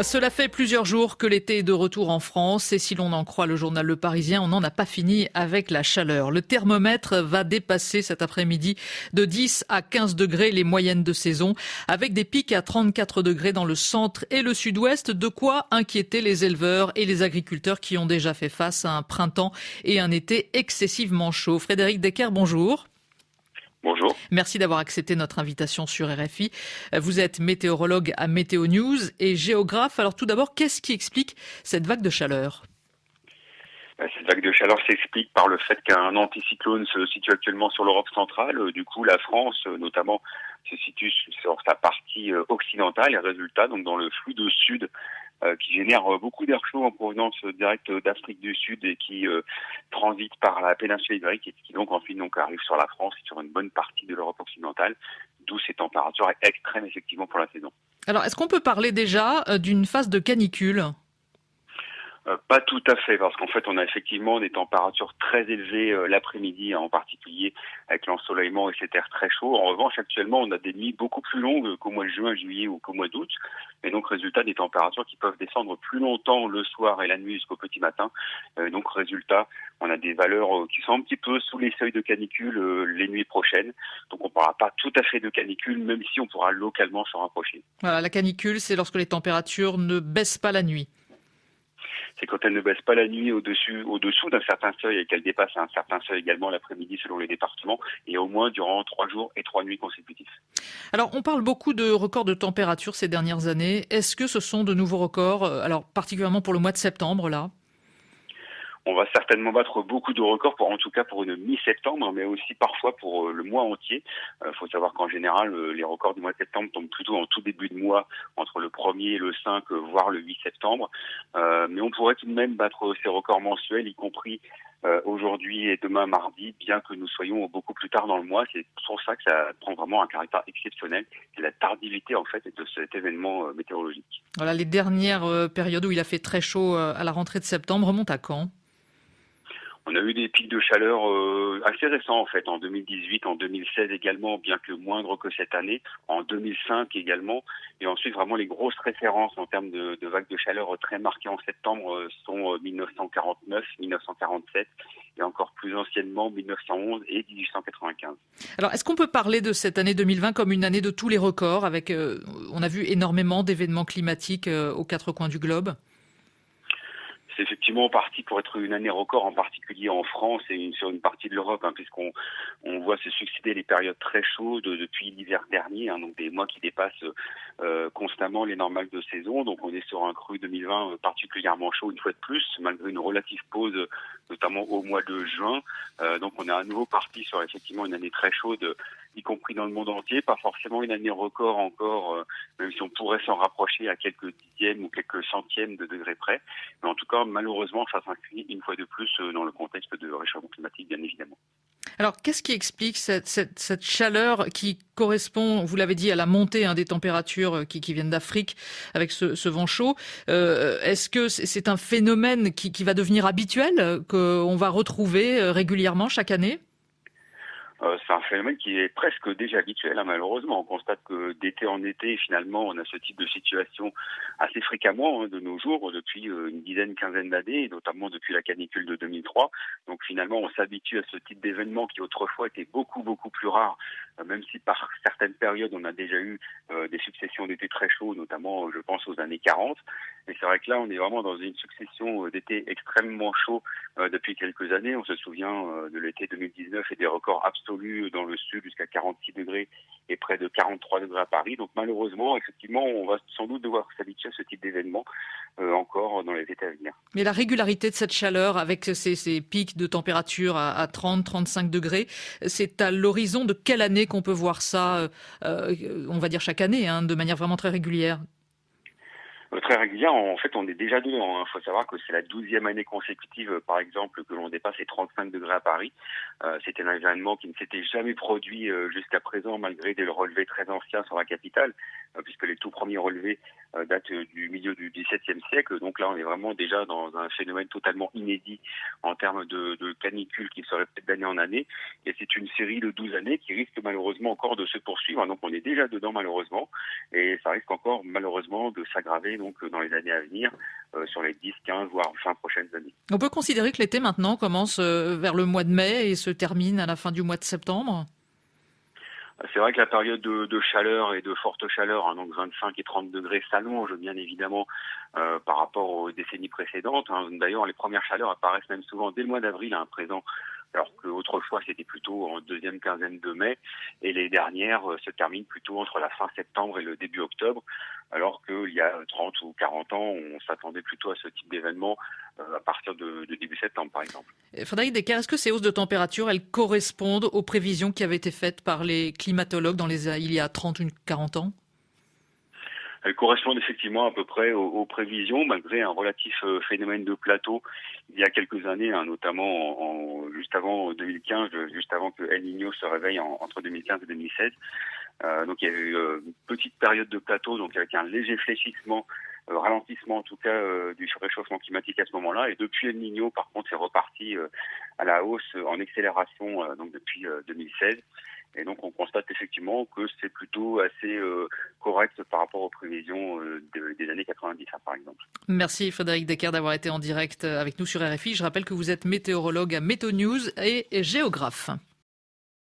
Cela fait plusieurs jours que l'été est de retour en France et si l'on en croit le journal Le Parisien, on n'en a pas fini avec la chaleur. Le thermomètre va dépasser cet après-midi de 10 à 15 degrés les moyennes de saison avec des pics à 34 degrés dans le centre et le sud-ouest, de quoi inquiéter les éleveurs et les agriculteurs qui ont déjà fait face à un printemps et un été excessivement chaud. Frédéric Decker, bonjour. Bonjour. Merci d'avoir accepté notre invitation sur RFI. Vous êtes météorologue à Météo News et géographe. Alors tout d'abord, qu'est-ce qui explique cette vague de chaleur ? Cette vague de chaleur s'explique par le fait qu'un anticyclone se situe actuellement sur l'Europe centrale. Du coup, la France, notamment, se situe sur sa partie occidentale et résultat, donc dans le flux de sud, qui génère beaucoup d'air chaud en provenance directe d'Afrique du Sud et qui transite par la péninsule ibérique et qui donc ensuite arrive sur la France et sur une bonne partie de l'Europe occidentale, d'où ces températures extrêmes effectivement pour la saison. Alors, est-ce qu'on peut parler déjà d'une phase de canicule ? Pas tout à fait, parce qu'en fait, on a effectivement des températures très élevées l'après-midi, en particulier avec l'ensoleillement et cet air très chaud. En revanche, actuellement, on a des nuits beaucoup plus longues qu'au mois de juin, juillet ou qu'au mois d'août. Et donc, résultat, des températures qui peuvent descendre plus longtemps le soir et la nuit jusqu'au petit matin. Donc, résultat, on a des valeurs qui sont un petit peu sous les seuils de canicule les nuits prochaines. Donc, on ne parlera pas tout à fait de canicule, même si on pourra localement s'en rapprocher. Voilà, la canicule, c'est lorsque les températures ne baissent pas la nuit. C'est quand elle ne baisse pas la nuit au-dessous d'un certain seuil et qu'elle dépasse un certain seuil également l'après-midi selon les départements et au moins durant 3 jours et 3 nuits consécutifs. Alors, on parle beaucoup de records de température ces dernières années. Est-ce que ce sont de nouveaux records, alors particulièrement pour le mois de septembre, là ? On va certainement battre beaucoup de records, en tout cas pour une mi-septembre, mais aussi parfois pour le mois entier. Faut savoir qu'en général, les records du mois de septembre tombent plutôt en tout début de mois, entre le 1er et le 5, voire le 8 septembre. Mais on pourrait tout de même battre ces records mensuels, y compris aujourd'hui et demain mardi, bien que nous soyons beaucoup plus tard dans le mois. C'est pour ça que ça prend vraiment un caractère exceptionnel. C'est la tardivité, en fait, de cet événement météorologique. Voilà, les dernières périodes où il a fait très chaud à la rentrée de septembre remontent à quand ? On a eu des pics de chaleur assez récents en fait, en 2018, en 2016 également, bien que moindres que cette année, en 2005 également. Et ensuite, vraiment les grosses références en termes de vagues de chaleur très marquées en septembre sont 1949, 1947 et encore plus anciennement 1911 et 1895. Alors, est-ce qu'on peut parler de cette année 2020 comme une année de tous les records avec, on a vu énormément d'événements climatiques aux quatre coins du globe ? C'est effectivement parti pour être une année record, en particulier en France et sur une partie de l'Europe, puisqu'on voit se succéder les périodes très chaudes depuis l'hiver dernier, donc des mois qui dépassent constamment les normales de saison. Donc on est sur un cru 2020 particulièrement chaud une fois de plus, malgré une relative pause, notamment au mois de juin. Donc on est à nouveau parti sur effectivement une année très chaude, y compris dans le monde entier, pas forcément une année record encore, même si on pourrait s'en rapprocher à quelques dixièmes ou quelques centièmes de degrés près. Mais en tout cas, malheureusement, ça s'inscrit une fois de plus dans le contexte de réchauffement climatique, bien évidemment. Alors, qu'est-ce qui explique cette chaleur qui correspond, vous l'avez dit, à la montée des températures qui viennent d'Afrique avec ce vent chaud ? Est-ce que c'est un phénomène qui va devenir habituel, qu'on va retrouver régulièrement chaque année ? C'est un phénomène qui est presque déjà habituel, malheureusement. On constate que d'été en été, finalement, on a ce type de situation assez fréquemment de nos jours, depuis une quinzaine d'années, et notamment depuis la canicule de 2003. Donc finalement, on s'habitue à ce type d'événement qui autrefois était beaucoup, beaucoup plus rare, même si par certaines périodes, on a déjà eu des successions d'été très chauds, notamment, je pense, aux années 40. Et c'est vrai que là, on est vraiment dans une succession d'été extrêmement chauds depuis quelques années. On se souvient de l'été 2019 et des records absolus dans le sud jusqu'à 46 degrés et près de 43 degrés à Paris. Donc malheureusement, effectivement, on va sans doute devoir s'habituer à ce type d'événement encore dans les étés à venir. Mais la régularité de cette chaleur avec ces pics de température à 30-35 degrés, c'est à l'horizon de quelle année qu'on peut voir ça, on va dire chaque année, de manière vraiment très régulière ? Très régulière, en fait, on est déjà dedans. Il faut savoir que c'est la 12e année consécutive, par exemple, que l'on dépasse les 35 degrés à Paris. C'était un événement qui ne s'était jamais produit jusqu'à présent, malgré des relevés très anciens sur la capitale, puisque les tout premiers relevés datent du milieu du XVIIe siècle. Donc là, on est vraiment déjà dans un phénomène totalement inédit en termes de canicule qui se répète d'année en année. Et c'est une série de 12 années qui risque malheureusement encore de se poursuivre. Donc on est déjà dedans, malheureusement. Et ça risque encore, malheureusement, de s'aggraver donc dans les années à venir, sur les 10, 15, voire 20 prochaines années. On peut considérer que l'été maintenant commence vers le mois de mai et se termine à la fin du mois de septembre? C'est vrai que la période de chaleur et de forte chaleur, hein, donc 25 et 30 degrés, s'allonge bien évidemment par rapport aux décennies précédentes. Hein. D'ailleurs, les premières chaleurs apparaissent même souvent dès le mois d'avril à présent, alors qu'autrefois c'était plutôt en deuxième quinzaine de mai, et les dernières se terminent plutôt entre la fin septembre et le début octobre, alors qu'il y a 30 ou 40 ans, on s'attendait plutôt à ce type d'événement à partir de début septembre par exemple. Frédéric Decker, est-ce que ces hausses de température, elles correspondent aux prévisions qui avaient été faites par les climatologues il y a 30 ou 40 ans? Elles correspondent effectivement à peu près aux prévisions, malgré un relatif phénomène de plateau il y a quelques années, hein, notamment juste avant 2015, juste avant que El Niño se réveille entre 2015 et 2016. Donc il y a eu une petite période de plateau, donc avec un léger fléchissement, ralentissement en tout cas du réchauffement climatique à ce moment-là. Et depuis El Niño, par contre, c'est reparti à la hausse en accélération donc depuis 2016. Et donc on constate effectivement que c'est plutôt assez correct par rapport aux prévisions des années 90, hein, par exemple. Merci Frédéric Decker d'avoir été en direct avec nous sur RFI. Je rappelle que vous êtes météorologue à Météo News et géographe.